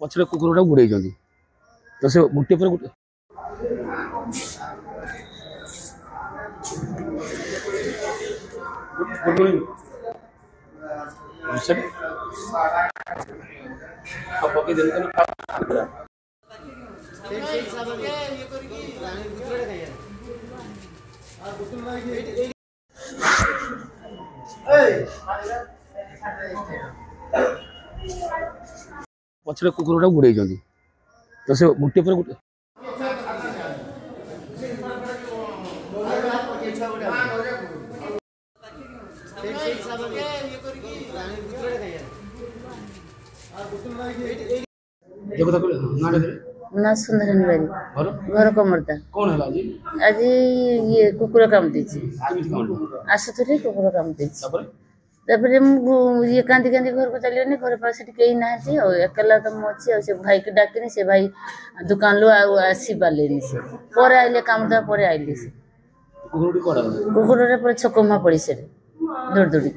पछरे कुकुरटा गुड़े तो से गुटे पर गुटे पछरे कुकुरटा गुड़े तो से गुटे पर गुटे ना सुंदरन बारी घर कमरता कौन है आज ये कुकुर काम दीची आसुथुरी कुकुर काम दीची तापर ये कांदी कांदी घर को चलिए घर पास कहीं ना एकला तो मुझे से भाई के डाकिनी से भाई दुकान लो आसी पारे से पर आइले काम दे पर आइले से कुकुर छकमा पड़ी से दौड़ दौड़ी